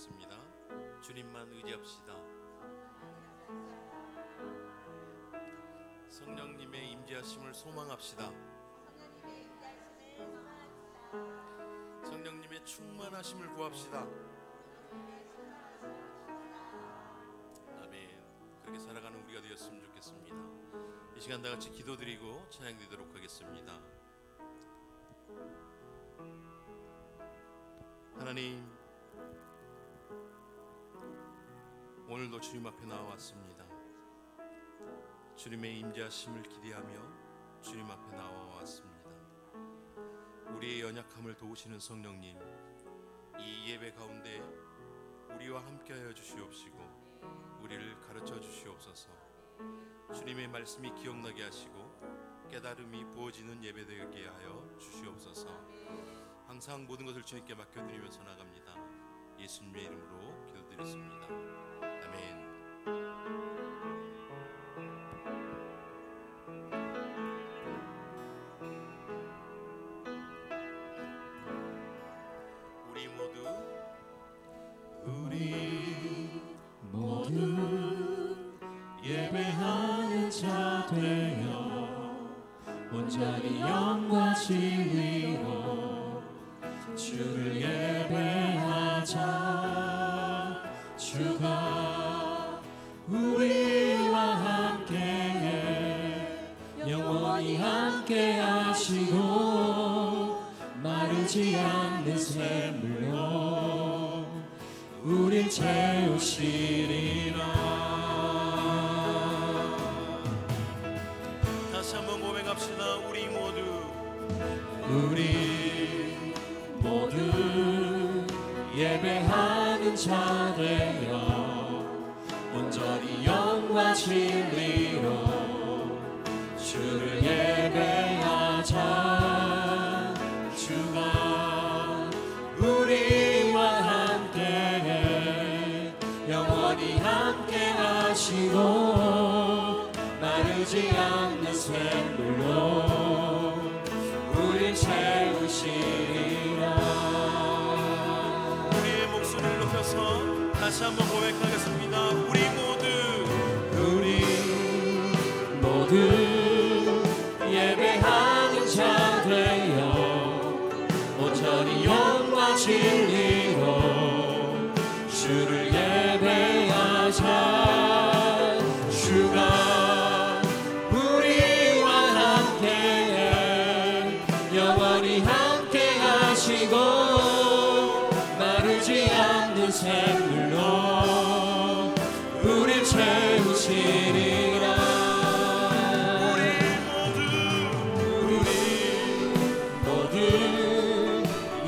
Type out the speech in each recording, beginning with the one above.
고백하겠습니다. 주님만 의지합시다. 성령님의 임재하심을 소망합시다. 성령님의 충만하심을 구합시다. 아멘. 그렇게 살아가는 우리가 되었으면 좋겠습니다. 이 시간 다 같이 기도드리고 찬양드리도록 하겠습니다. 하나님, 오늘도 주님 앞에 나와왔습니다. 주님의 임재하심을 기대하며 주님 앞에 나와왔습니다. 우리의 연약함을 도우시는 성령님, 이 예배 가운데 우리와 함께하여 주시옵시고 우리를 가르쳐 주시옵소서. 주님의 말씀이 기억나게 하시고 깨달음이 부어지는 예배 되게 하여 주시옵소서. 항상 모든 것을 주님께 맡겨드리면서 나갑니다. 예수님의 이름으로 기도드렸습니다. 아멘. 우리 모두 예배하는 자 되어 온전히 영과 진리로 주를 예배하자. 주가 우리와 함께해 영원히 함께하시고 마르지 않는 샘물로 우릴 채우시리라. 다시 한번 고백합시다. 우리 모두 예배하는 자 되어 온전히 영과 진리로 주를 예배하자. 주가 우리와 함께해 영원히 함께하시고 마르지 않는 샘물로 우릴 채우시리라. 우리의 목소리를 높여서 다시 한번 고백하겠습니다. 우리 모두 예배하는 자 되어 온전히 영과 진리로 주를 예배하자. 주가 우리와 함께해 영원히 함께하시고 마르지 않는 샘물로 우릴 채우시리라.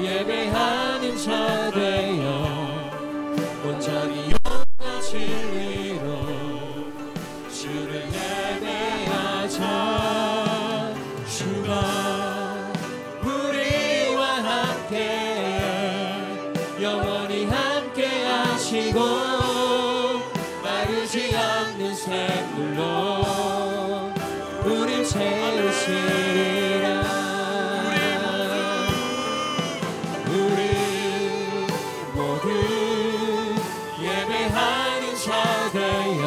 예배하는 자 되어 온전히 영과 진리로 주를 예배하자. 주가 우리와 함께 영원히 함께하시고 마르지 않는 샘물로 우릴 채우시리라. 예배하는 자 되어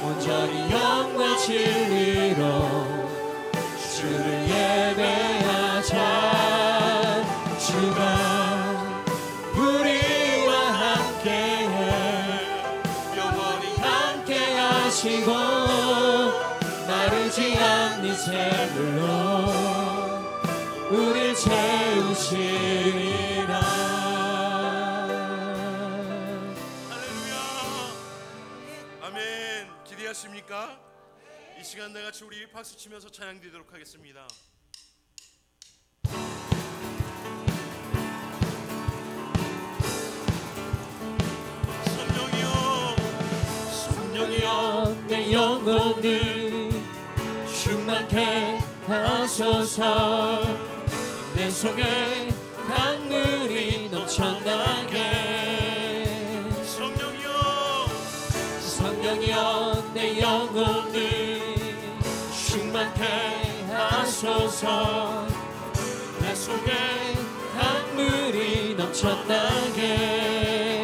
온전히 영과 진리로 주를 예배하자. 주가 우리와 함께해 영원히 함께하시고 마르지 않는 샘물로 우릴 채우시리라. 기대하십니까? 이 시간 다 같이 우리 박수 치면서 찬양 드리도록 하겠습니다. 성령이여 내 영혼을 충만케 하소서. 내 속에 강물이 넘쳐나게. 성령이여 내 영혼을 충만케 하소서. 내 속에 강물이 넘쳐나게.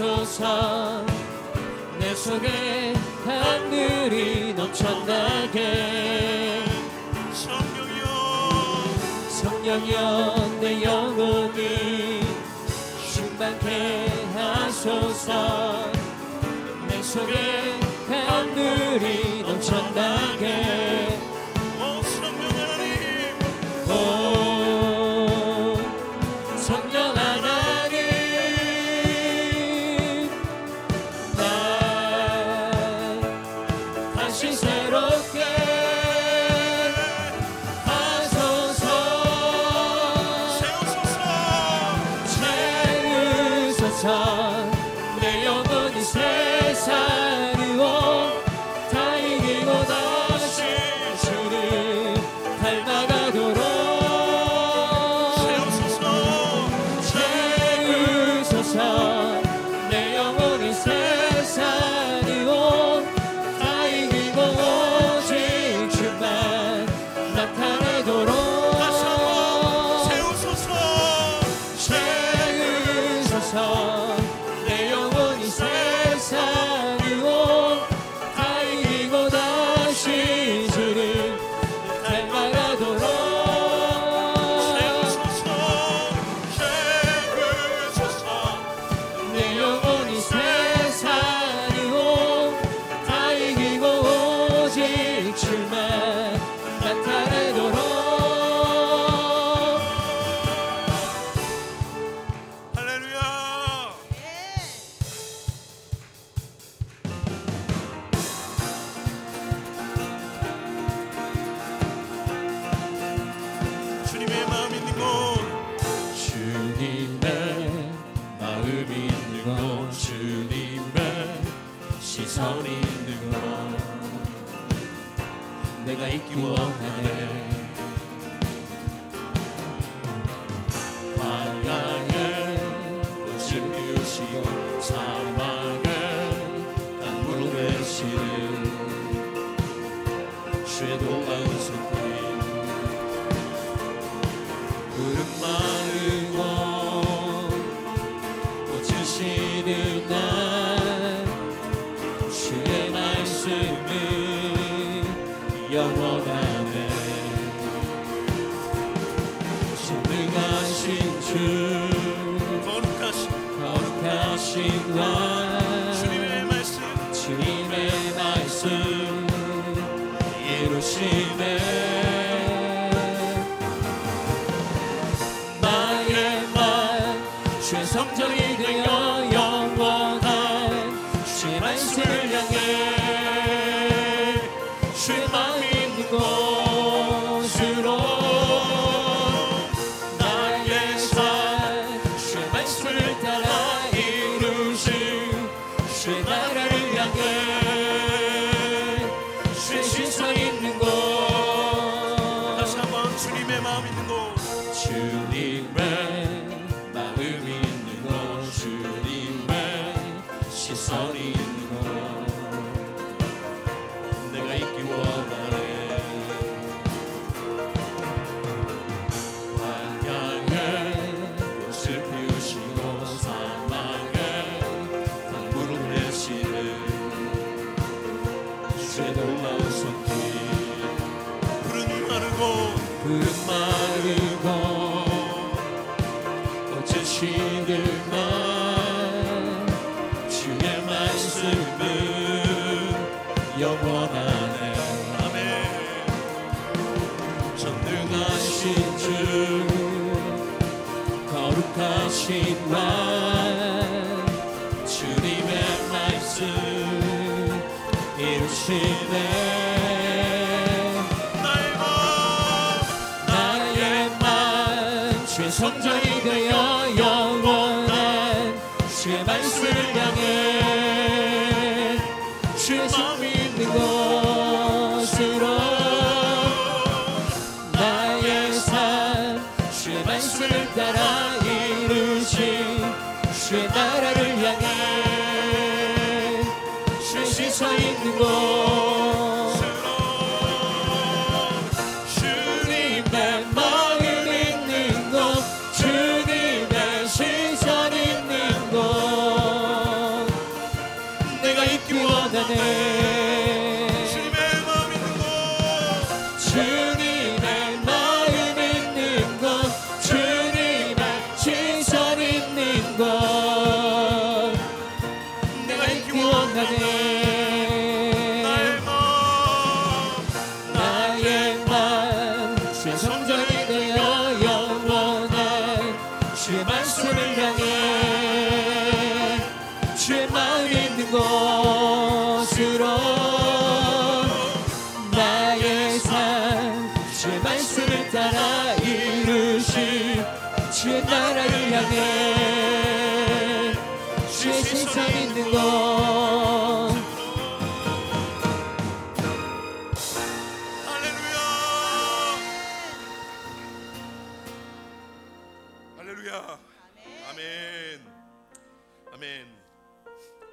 하소서. 내 속에 하늘이 넘쳐나게. 성령이여 내 영혼을 충만케 하소서. 내 속에 하늘이 넘쳐나게. 오 성령 하나님, 날 다시 새롭게 하소서. 채우소서. 내 영혼이 세상으로 다 이기고 다시 주를 닮아가도록 채우소서. 내 영혼이 세상으로 다 이기고 오직 주만 나타내도록 채우소서. 내 영혼이 세상으로 다 이기고 다시 주를 닮아가도록 내 영혼이 세상으로 다 이기고 오직 주만 나타내도록. 할렐루야. 주님의 마음 있는 곳, 주님의 마음 있는 곳, 주님의 시선 있는 곳, 내가 있기 원하네. 광야에 꽃을 피우시고 사막에 강물을 내시는 주의 놀라운 손길. 푸른 마르고 꽃을 시는 날 주의 말씀은 영원하네. 전능하신 주 거룩하신 왕 주님의 말씀 이루시네. 나의 맘 주의 성전이 되어 영원한 주의 말씀을 향해 주의 마음 있는 곳으로 나의 삶 주의 말씀을 따라 이루신 주의 나라를 향해 주의 시선 있는 곳. 다시 한번 주님의 마음 있는 곳, 주님의 마음 있는 곳, 주님의 시선 있는 곳, 내가 있기 원하네. 광야에 꽃을 피우시고 사막에 강물을 내시는 주의 놀라운 손길. 푸른 마르고 꽃을 시들만 주의 말씀은 영원하네. 아멘. 전능하신 주 거룩하신 왕 주님의 말씀 이루시네. 주의 성전이 되어 영원한 주의 말씀을 향해 주의 마음 있는 곳으로 나의 삶 주의 말씀을 따라 이루신 주의 나라를 향해 주의 시선 있는 곳. 주님의 시선 있는 곳 주님의 마음 있는 곳 주님의 시선 있는 곳 내가 있기 원하네 나의 맘 주의 성전이 되어 영원한 주의 말씀을 향해 주의 마음 있는 곳으로 나의 삶 주의 말씀을 따라 이루시 주의 나라를 향해 주의 시선 있는 곳 할렐루야. 아멘. 아멘.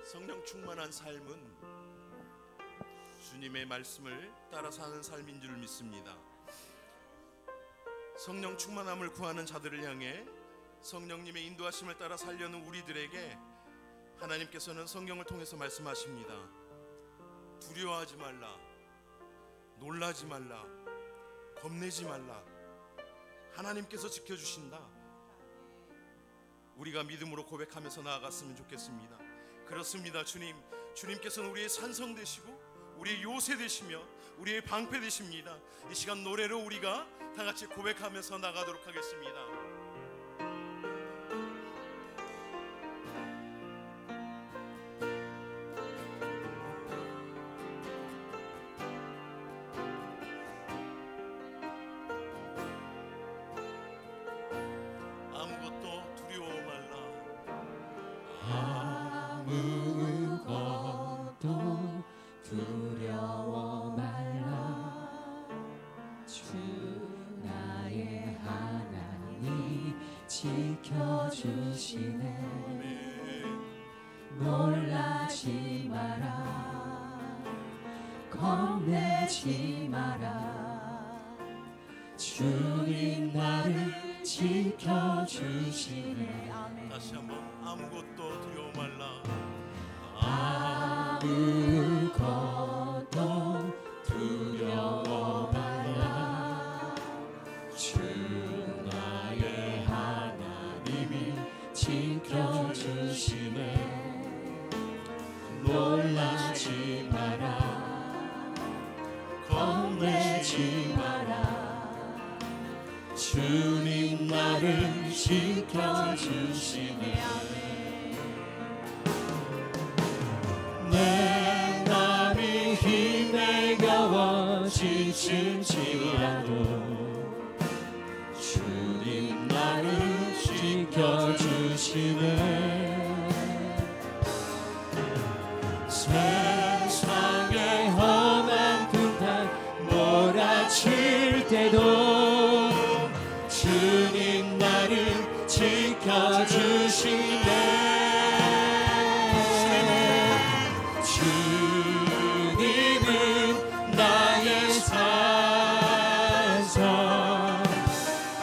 성령 충만한 삶은 주님의 말씀을 따라 사는 삶인 줄 믿습니다. 성령 충만함을 구하는 자들을 향해 성령님의 인도하심을 따라 살려는 우리들에게 하나님께서는 성경을 통해서 말씀하십니다. 두려워하지 말라, 놀라지 말라, 겁내지 말라. 하나님께서 지켜주신다. 우리가 믿음으로 고백하면서 나아갔으면 좋겠습니다. 그렇습니다. 주님께서는 우리의 산성 되시고 우리의 요새 되시며 우리의 방패 되십니다. 이 시간 노래로 우리가 다 같이 고백하면서 나가도록 하겠습니다. 아무것도 두려워 말라. 아무것도 두려워 말라 주 나의 하나님 지켜주시네 놀라지 마라 겁내지 마라 주님 나를 지켜주시네 다시 한번 아무것도 두려워 말라. 아무것도 두려워 말라 주 나의 하나님이 지켜주시네 놀라지 마라 겁내지 마라 주님 나를 지켜주시네 내 맘이 힘에 겨워 지칠지라도 주님 나를 지켜주시네 세상의 험한 풍파 몰아칠 때도 주님 나를 지켜주시네 주님은 나의 산성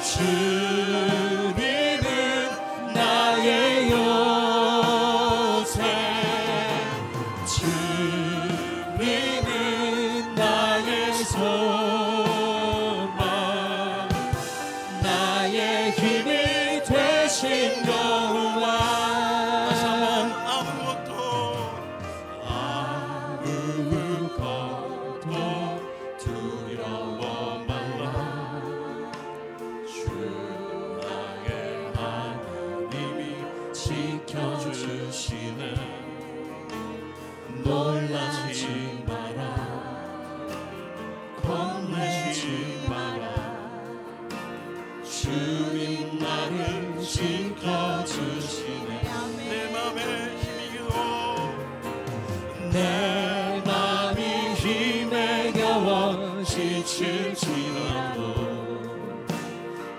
주님은 나의 요새 주님은 나의 소망 나의 힘이 되신 여호와 두려워 말라 주 나의 하나님이 지켜주시네 놀라지 마라 겁내지 마라 주님 나를 지켜주시네 내 맘에 힘이 겨워 내 맘이 힘에 겨워 지칠지라도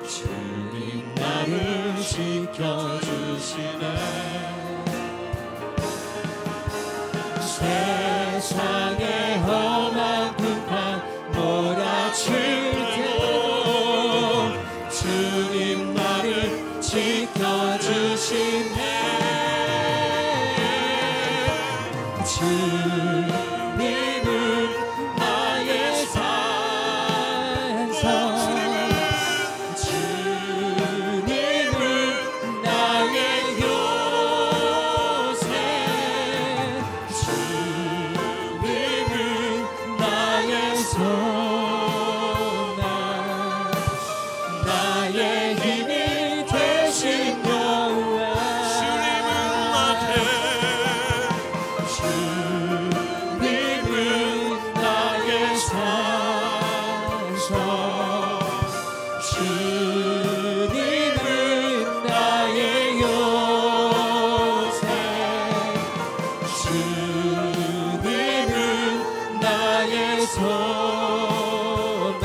주님 나를 지켜주시네 세상의 험한 풍파 몰아칠 때도 주님 나를 지켜주시네 주님은 나의 산성 주님은 나의 요새 주님은 나의 소망 나의 힘이 되신 여호와 주님은 나의 산성 주님은 나의 요새 주님은 나의 소망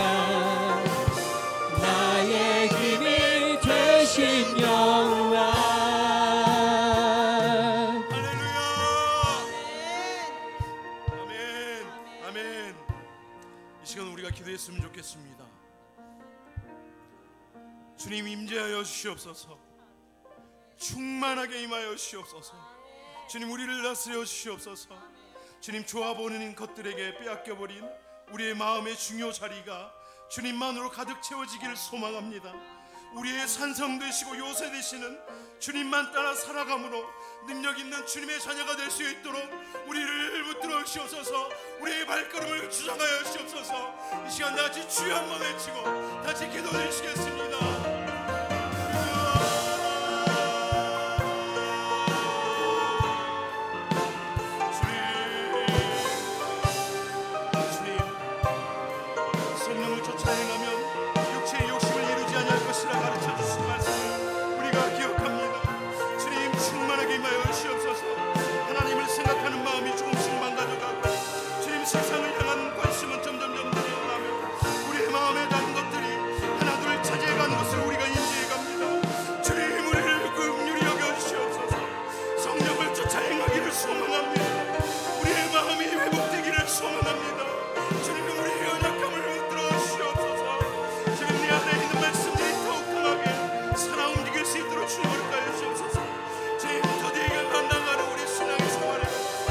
나의 힘이 되신 여호와 아멘. 아멘. 이 시간 우리가 기도했으면 좋겠습니다. 주님 임재하여 주시옵소서. 충만하게 임하여 주시옵소서. 주님 우리를 다스려 주시옵소서. 주님 좋아 보이는 것들에게 빼앗겨버린 우리의 마음의 중요 자리가 주님만으로 가득 채워지기를 소망합니다. 우리의 산성 되시고 요새 되시는 주님만 따라 살아감으로 능력 있는 주님의 자녀가 될 수 있도록 우리를 붙들어 주시옵소서. 우리의 발걸음을 주장하여 주시옵소서. 이 시간 다같이 주여 한번 외치고 다시 기도 드리시겠습니다. 성령을 쫓아 행하면 육체의 욕심을 이루지 않을 것이라 가르쳐 주신 말씀을 우리가 기억합니다. 주님 충만하게 임하여 주시옵소서. 하나님을 생각하는 마음이 조금씩 망가져가고 주님 세상을 향한 관심은 점점점 늘어나며 우리의 마음에 닿은 것들이 하나둘 차지해가는 것을 우리가 인지해갑니다. 주님 우리를 긍휼히 여겨주시옵소서. 성령을 쫓아 행하기를 소망합니다. 우리의 마음이 회복되기를 소망합니다. 주님 우리의 연약함을 붙들어 주시옵소서. 지금 내 안에 있는 말씀들이 더욱 강하게 살아 움직일 수 있도록 주님 허락하여 주옵소서. 주님 더디게 만나가는 우리 신앙의 생활에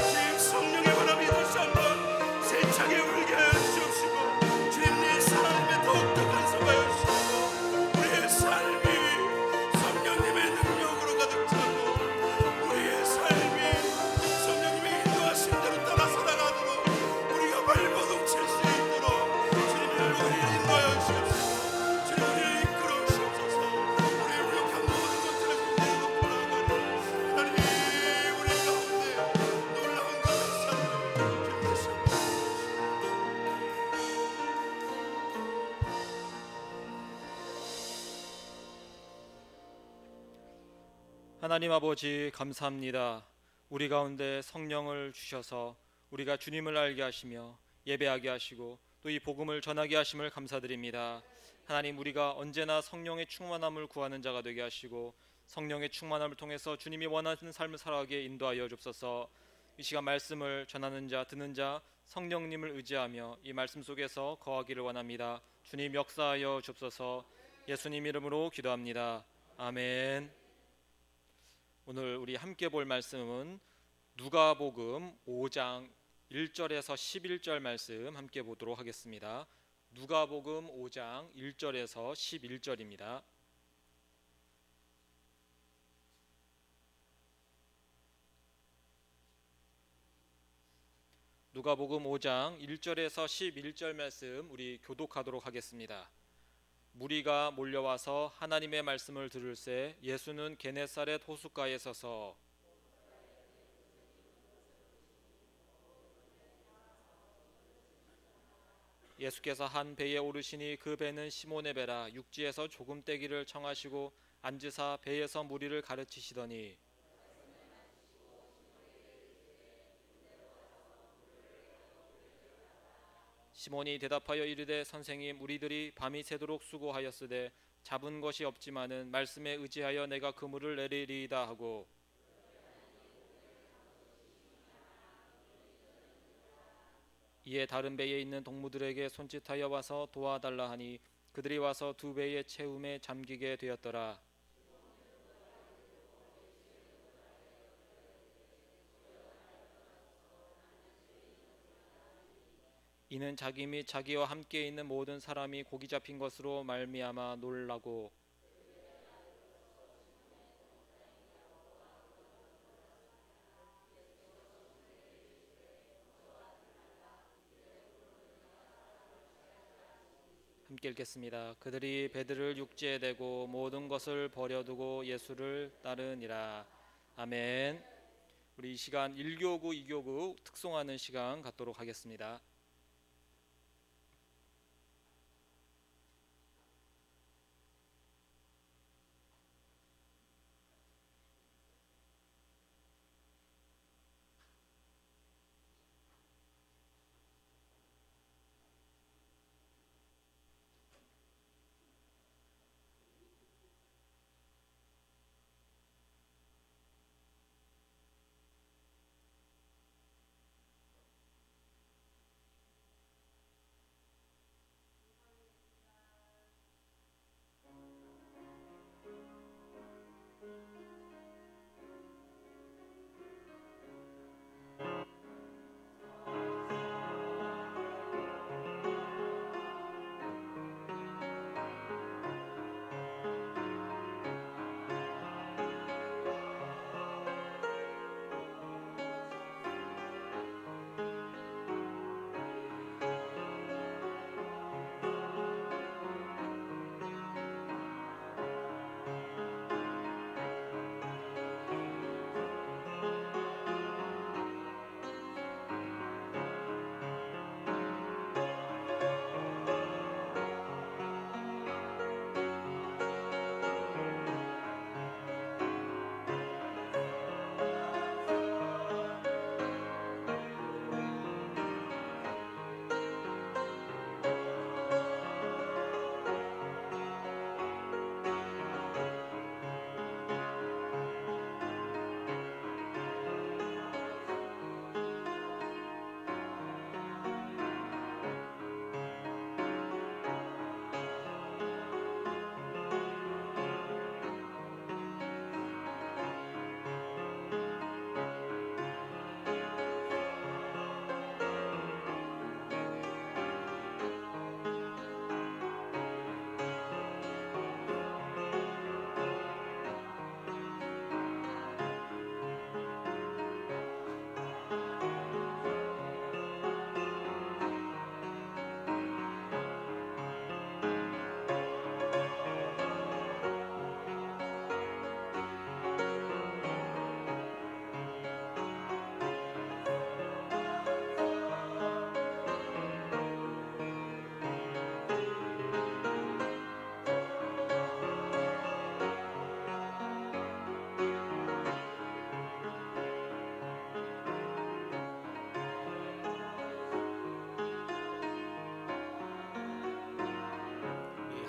주님 성령의 바람이 다시 한번 세차게 울게 하여 주옵시고 주님 내 삶에 더욱더 간섭하여 주시고 우리의 삶이 성령님의 능력으로 가득 차고 우리의 삶이 성령님의 인도하신 대로 따라 살아가도록 우리가 발버둥칠 수 있도록 주님을 우리를 인도하여 주옵소서. 주님 우리를 이끌어 주옵소서. 우리의 부족한 모든 것들을 그대로 돌아가니 하나님 우리 가운데 놀라운 것을 기억하시옵소서. 하나님 아버지 감사합니다. 우리 가운데 성령을 주셔서 우리가 주님을 알게 하시며 예배하게 하시고 또 이 복음을 전하게 하심을 감사드립니다. 하나님 우리가 언제나 성령의 충만함을 구하는 자가 되게 하시고 성령의 충만함을 통해서 주님이 원하시는 삶을 살아가게 인도하여 주옵소서. 이 시간 말씀을 전하는 자 듣는 자 성령님을 의지하며 이 말씀 속에서 거하기를 원합니다. 주님 역사하여 주옵소서. 예수님 이름으로 기도합니다. 아멘. 오늘 우리 함께 볼 말씀은 누가복음 5장 1절에서 11절 말씀 함께 보도록 하겠습니다. 누가복음 5장 1절에서 11절입니다. 누가복음 5장 1절에서 11절 말씀 우리 교독하도록 하겠습니다. 무리가 몰려와서 하나님의 말씀을 들을새 예수는 게네사렛 호숫가에 서서 예수께서 한 배에 오르시니 그 배는 시몬의 배라 육지에서 조금 떼기를 청하시고 앉으사 배에서 무리를 가르치시더니 시몬이 대답하여 이르되 선생님 우리들이 밤이 새도록 수고하였으되 잡은 것이 없지만은 말씀에 의지하여 내가 그물을 내리리이다 하고 이에 다른 배에 있는 동무들에게 손짓하여 와서 도와달라 하니 그들이 와서 두 배의 채움에 잠기게 되었더라. 이는 자기 및 자기와 함께 있는 모든 사람이 고기 잡힌 것으로 말미암아 놀라고 함께 읽겠습니다. 그들이 배들을 육지에 대고 모든 것을 버려두고 예수를 따르니라. 아멘. 우리 이 시간 1교구, 2교구 특송하는 시간 갖도록 하겠습니다.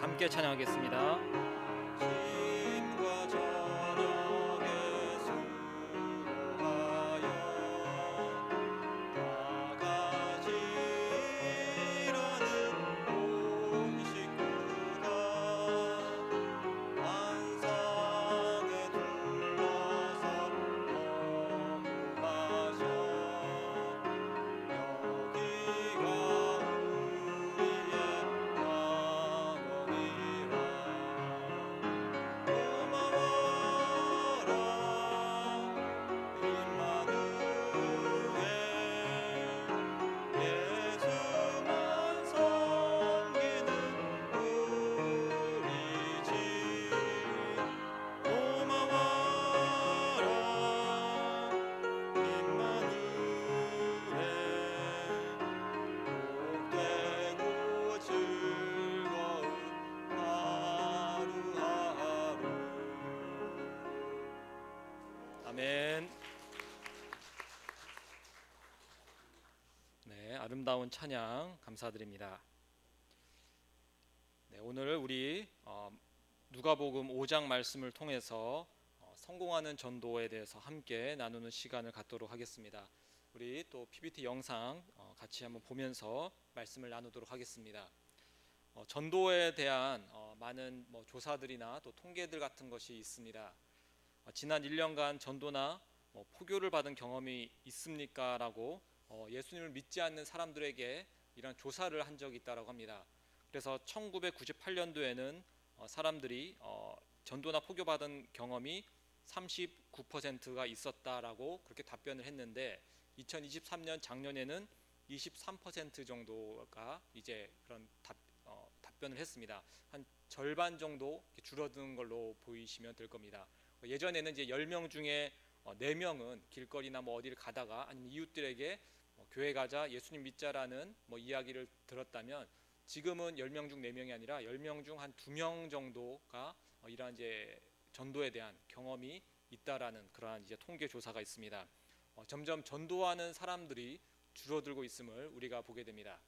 함께 찬양하겠습니다. 아침과 저녁에 수고하여 다 같이 일하는 온 식구가 안상에 둘러서 먹고 마셔 여기가 우리의 아멘. 네, 아름다운 찬양 감사드립니다. 네, 오늘 우리 누가복음 5장 말씀을 통해서 성공하는 전도에 대해서 함께 나누는 시간을 갖도록 하겠습니다. 우리 또 PPT 영상 같이 한번 보면서 말씀을 나누도록 하겠습니다. 전도에 대한 많은 조사들이나 또 통계들 같은 것이 있습니다. 지난 1년간 전도나 포교를 받은 경험이 있습니까? 라고 예수님을 믿지 않는 사람들에게 이런 조사를 한 적이 있다고 합니다. 그래서 1998년도에는 사람들이 전도나 포교받은 경험이 39%가 있었다라고 그렇게 답변을 했는데 2023년 작년에는 23% 정도가 이제 그런 답변을 했습니다. 한 절반 정도 줄어든 걸로 보이시면 될 겁니다. 예전에는 이제 10명 중에 4명은 길거리나 뭐 어디를 가다가 아니면 이웃들에게 교회 가자, 예수님 믿자라는 뭐 이야기를 들었다면 지금은 10명 중 4명이 아니라 10명 중 한 2명 정도가 이러한 이제 전도에 대한 경험이 있다라는 그러한 이제 통계 조사가 있습니다. 점점 전도하는 사람들이 줄어들고 있음을 우리가 보게 됩니다.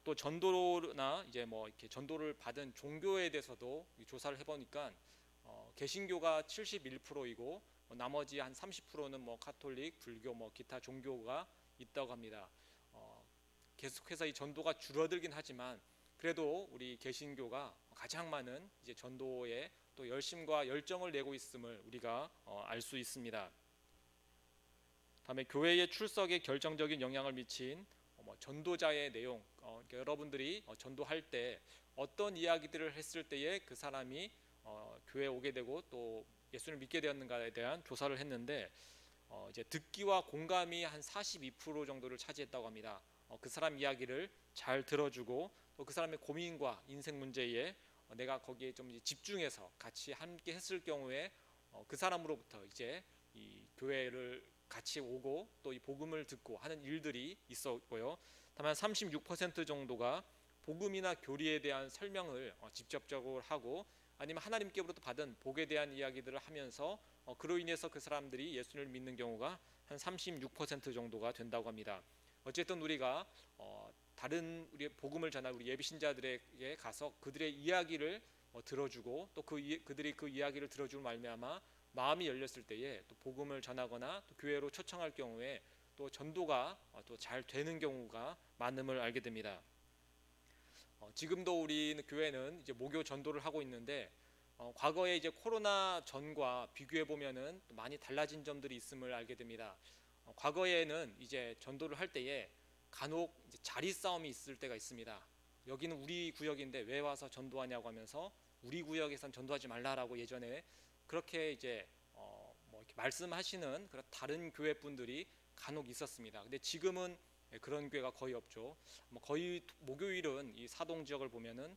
또 전도나 이제 뭐 이렇게 전도를 받은 종교에 대해서도 조사를 해보니까 개신교가 71%이고 나머지 한 30%는 뭐 카톨릭, 불교, 뭐 기타 종교가 있다고 합니다. 계속해서 이 전도가 줄어들긴 하지만 그래도 우리 개신교가 가장 많은 이제 전도에 또 열심과 열정을 내고 있음을 우리가 알 수 있습니다. 다음에 교회의 출석에 결정적인 영향을 미친 전도자의 내용, 그러니까 여러분들이 전도할 때 어떤 이야기들을 했을 때에 그 사람이 교회에 오게 되고 또 예수를 믿게 되었는가에 대한 조사를 했는데 이제 듣기와 공감이 한 42% 정도를 차지했다고 합니다. 그 사람 이야기를 잘 들어주고 또 그 사람의 고민과 인생 문제에 내가 거기에 좀 집중해서 같이 함께 했을 경우에 그 사람으로부터 이제 이 교회를 같이 오고 또 이 복음을 듣고 하는 일들이 있었고요. 다만 36% 정도가 복음이나 교리에 대한 설명을 직접적으로 하고 아니면 하나님께로부터 받은 복에 대한 이야기들을 하면서 그로 인해서 그 사람들이 예수를 믿는 경우가 한 36% 정도가 된다고 합니다. 어쨌든 우리가 다른 우리 복음을 전할 우리 예비신자들에게 가서 그들의 이야기를 들어주고 또 그들이 그 이야기를 들어주고 말미암아 마음이 열렸을 때에 또 복음을 전하거나 또 교회로 초청할 경우에 또 전도가 또 잘 되는 경우가 많음을 알게 됩니다. 지금도 우리 교회는 이제 목요 전도를 하고 있는데 과거에 이제 코로나 전과 비교해 보면은 많이 달라진 점들이 있음을 알게 됩니다. 과거에는 이제 전도를 할 때에 간혹 이제 자리 싸움이 있을 때가 있습니다. 여기는 우리 구역인데 왜 와서 전도하냐고 하면서 우리 구역에선 전도하지 말라라고 예전에 그렇게 이제 뭐 이렇게 말씀하시는 그런 다른 교회 분들이 간혹 있었습니다. 근데 지금은 그런 교회가 거의 없죠. 거의 목요일은 이 사동 지역을 보면은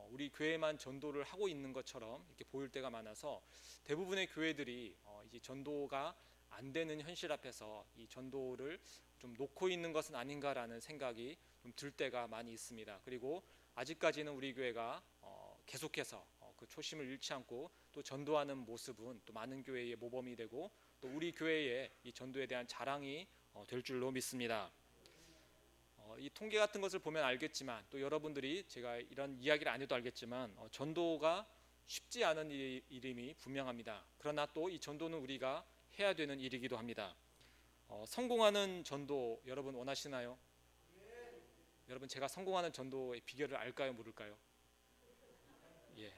우리 교회만 전도를 하고 있는 것처럼 이렇게 보일 때가 많아서 대부분의 교회들이 이제 전도가 안 되는 현실 앞에서 이 전도를 좀 놓고 있는 것은 아닌가라는 생각이 좀 들 때가 많이 있습니다. 그리고 아직까지는 우리 교회가 계속해서 그 초심을 잃지 않고 또 전도하는 모습은 또 많은 교회의 모범이 되고 또 우리 교회의 이 전도에 대한 자랑이 될 줄로 믿습니다. 이 통계 같은 것을 보면 알겠지만 또 여러분들이 제가 이런 이야기를 안 해도 알겠지만 전도가 쉽지 않은 일임이 분명합니다. 그러나 또 이 전도는 우리가 해야 되는 일이기도 합니다. 성공하는 전도 여러분 원하시나요? 여러분 제가 성공하는 전도의 비결을 알까요, 모를까요? 예,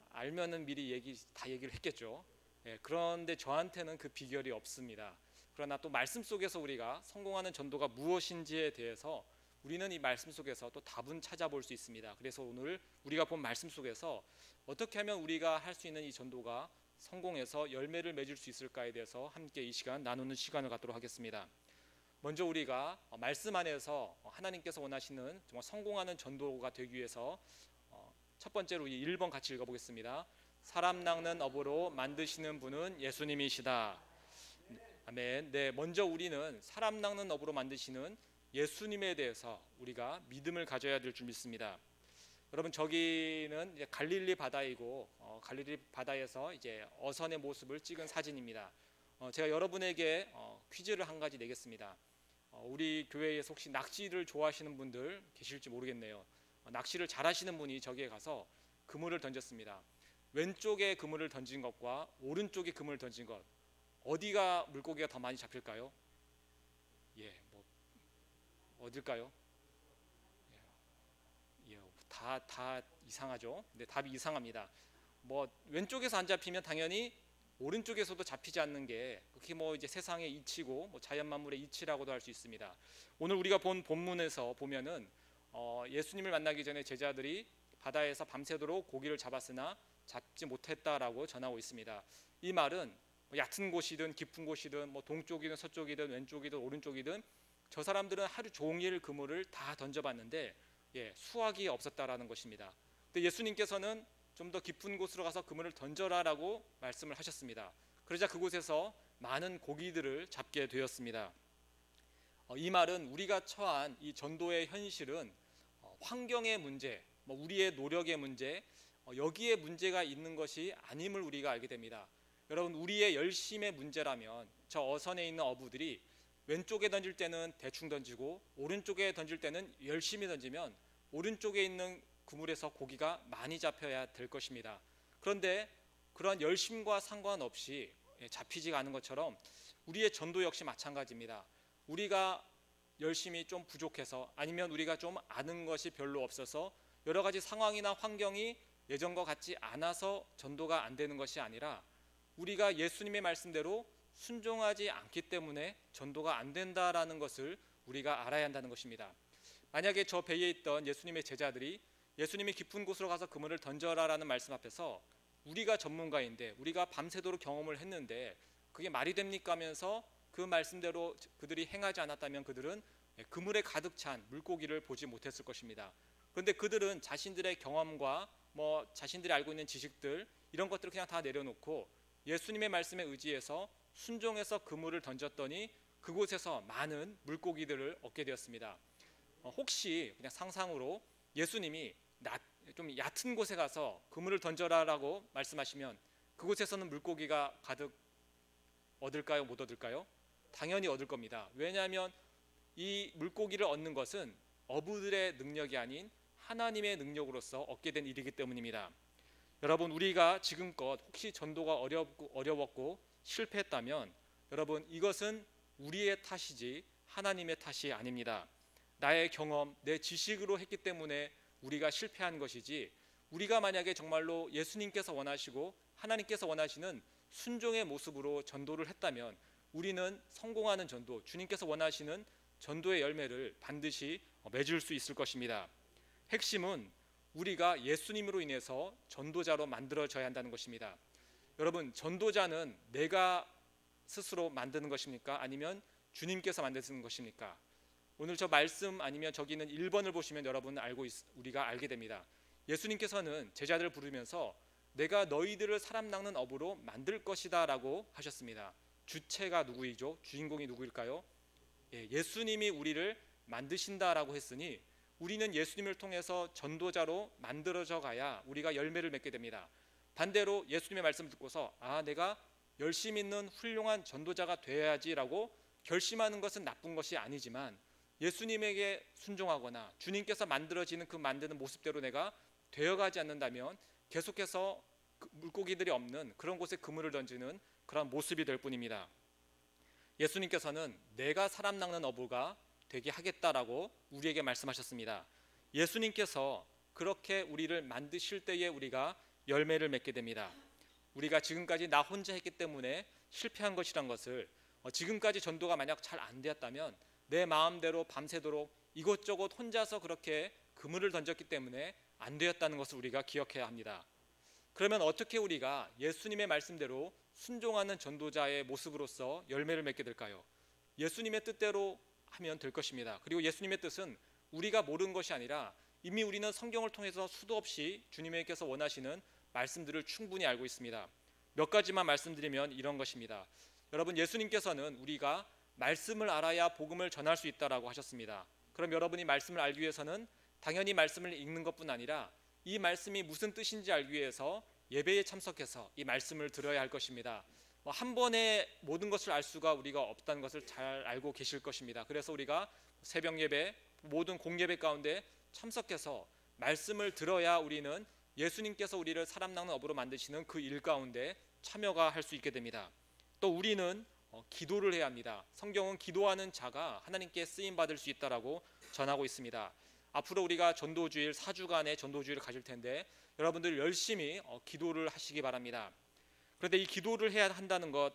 알면은 미리 다 얘기를 했겠죠. 예, 그런데 저한테는 그 비결이 없습니다. 그러나 또 말씀 속에서 우리가 성공하는 전도가 무엇인지에 대해서 우리는 이 말씀 속에서 또 답은 찾아볼 수 있습니다. 그래서 오늘 우리가 본 말씀 속에서 어떻게 하면 우리가 할 수 있는 이 전도가 성공해서 열매를 맺을 수 있을까에 대해서 함께 이 시간 나누는 시간을 갖도록 하겠습니다. 먼저 우리가 말씀 안에서 하나님께서 원하시는 정말 성공하는 전도가 되기 위해서 첫 번째로 이 1번 같이 읽어보겠습니다. 사람 낚는 업으로 만드시는 분은 예수님이시다. 아멘. 네, 먼저 우리는 사람 낚는 업으로 만드시는 예수님에 대해서 우리가 믿음을 가져야 될 줄 믿습니다. 여러분 저기는 이제 갈릴리 바다이고 갈릴리 바다에서 이제 어선의 모습을 찍은 사진입니다. 제가 여러분에게 퀴즈를 한 가지 내겠습니다. 우리 교회에서 혹시 낚시를 좋아하시는 분들 계실지 모르겠네요. 낚시를 잘하시는 분이 저기에 가서 그물을 던졌습니다. 왼쪽에 그물을 던진 것과 오른쪽에 그물을 던진 것 어디가 물고기가 더 많이 잡힐까요? 예, 뭐 어딜까요? 예, 다 이상하죠. 근데 답이 이상합니다. 뭐 왼쪽에서 안 잡히면 당연히 오른쪽에서도 잡히지 않는 게 그게 뭐 이제 세상의 이치고 뭐 자연 만물의 이치라고도 할 수 있습니다. 오늘 우리가 본 본문에서 보면은 예수님을 만나기 전에 제자들이 바다에서 밤새도록 고기를 잡았으나 잡지 못했다라고 전하고 있습니다. 이 말은 뭐 얕은 곳이든 깊은 곳이든 뭐 동쪽이든 서쪽이든 왼쪽이든 오른쪽이든 저 사람들은 하루 종일 그물을 다 던져봤는데 수확이 없었다라는 것입니다. 근데 예수님께서는 좀 더 깊은 곳으로 가서 그물을 던져라라고 말씀을 하셨습니다. 그러자 그곳에서 많은 고기들을 잡게 되었습니다. 이 말은 우리가 처한 이 전도의 현실은 환경의 문제, 뭐 우리의 노력의 문제, 여기에 문제가 있는 것이 아님을 우리가 알게 됩니다. 여러분, 우리의 열심의 문제라면 저 어선에 있는 어부들이 왼쪽에 던질 때는 대충 던지고 오른쪽에 던질 때는 열심히 던지면 오른쪽에 있는 그물에서 고기가 많이 잡혀야 될 것입니다. 그런데 그런 열심과 상관없이 잡히지가 않은 것처럼 우리의 전도 역시 마찬가지입니다. 우리가 열심히 좀 부족해서 아니면 우리가 좀 아는 것이 별로 없어서 여러 가지 상황이나 환경이 예전과 같지 않아서 전도가 안 되는 것이 아니라 우리가 예수님의 말씀대로 순종하지 않기 때문에 전도가 안 된다라는 것을 우리가 알아야 한다는 것입니다. 만약에 저 배에 있던 예수님의 제자들이 예수님이 깊은 곳으로 가서 그물을 던져라라는 말씀 앞에서 우리가 전문가인데 우리가 밤새도록 경험을 했는데 그게 말이 됩니까 하면서 그 말씀대로 그들이 행하지 않았다면 그들은 그물에 가득 찬 물고기를 보지 못했을 것입니다. 그런데 그들은 자신들의 경험과 뭐 자신들이 알고 있는 지식들 이런 것들을 그냥 다 내려놓고 예수님의 말씀에 의지해서 순종해서 그물을 던졌더니 그곳에서 많은 물고기들을 얻게 되었습니다. 혹시 그냥 상상으로 예수님이 좀 얕은 곳에 가서 그물을 던져라라고 말씀하시면 그곳에서는 물고기가 가득 얻을까요? 못 얻을까요? 당연히 얻을 겁니다. 왜냐하면 이 물고기를 얻는 것은 어부들의 능력이 아닌 하나님의 능력으로서 얻게 된 일이기 때문입니다. 여러분, 우리가 지금껏 혹시 전도가 어려웠고 실패했다면 여러분, 이것은 우리의 탓이지 하나님의 탓이 아닙니다. 나의 경험, 내 지식으로 했기 때문에 우리가 실패한 것이지 우리가 만약에 정말로 예수님께서 원하시고 하나님께서 원하시는 순종의 모습으로 전도를 했다면 우리는 성공하는 전도, 주님께서 원하시는 전도의 열매를 반드시 맺을 수 있을 것입니다. 핵심은 우리가 예수님으로 인해서 전도자로 만들어져야 한다는 것입니다. 여러분, 전도자는 내가 스스로 만드는 것입니까? 아니면 주님께서 만드시는 것입니까? 오늘 저 말씀 아니면 저기 있는 1번을 보시면 여러분 우리가 알게 됩니다. 예수님께서는 제자들을 부르면서 내가 너희들을 사람 낚는 어부로 만들 것이다 라고 하셨습니다. 주체가 누구이죠? 주인공이 누구일까요? 예수님이 우리를 만드신다라고 했으니 우리는 예수님을 통해서 전도자로 만들어져 가야 우리가 열매를 맺게 됩니다. 반대로 예수님의 말씀을 듣고서 내가 열심 있는 훌륭한 전도자가 돼야지라고 결심하는 것은 나쁜 것이 아니지만 예수님에게 순종하거나 주님께서 만들어지는 그 만드는 모습대로 내가 되어가지 않는다면 계속해서 물고기들이 없는 그런 곳에 그물을 던지는 그런 모습이 될 뿐입니다. 예수님께서는 내가 사람 낚는 어부가 되게 하겠다라고 우리에게 말씀하셨습니다. 예수님께서 그렇게 우리를 만드실 때에 우리가 열매를 맺게 됩니다. 우리가 지금까지 나 혼자 했기 때문에 실패한 것이란 것을 지금까지 전도가 만약 잘 안 되었다면 내 마음대로 밤새도록 이것저것 혼자서 그렇게 그물을 던졌기 때문에 안 되었다는 것을 우리가 기억해야 합니다. 그러면 어떻게 우리가 예수님의 말씀대로 순종하는 전도자의 모습으로서 열매를 맺게 될까요? 예수님의 뜻대로 하면 될 것입니다. 그리고 예수님의 뜻은 우리가 모르는 것이 아니라 이미 우리는 성경을 통해서 수도 없이 주님께서 원하시는 말씀들을 충분히 알고 있습니다. 몇 가지만 말씀드리면 이런 것입니다. 여러분, 예수님께서는 우리가 말씀을 알아야 복음을 전할 수 있다라고 하셨습니다. 그럼 여러분이 말씀을 알기 위해서는 당연히 말씀을 읽는 것뿐 아니라 이 말씀이 무슨 뜻인지 알기 위해서 예배에 참석해서 이 말씀을 들어야 할 것입니다. 한 번에 모든 것을 알 수가 우리가 없다는 것을 잘 알고 계실 것입니다. 그래서 우리가 새벽 예배, 모든 공예배 가운데 참석해서 말씀을 들어야 우리는 예수님께서 우리를 사람 낚는 어부로 만드시는 그 일 가운데 참여가 할 수 있게 됩니다. 또 우리는 기도를 해야 합니다. 성경은 기도하는 자가 하나님께 쓰임 받을 수 있다라고 전하고 있습니다. 앞으로 우리가 전도주일 4주간의 전도주일을 가질 텐데 여러분들 열심히 기도를 하시기 바랍니다. 그런데 이 기도를 해야 한다는 것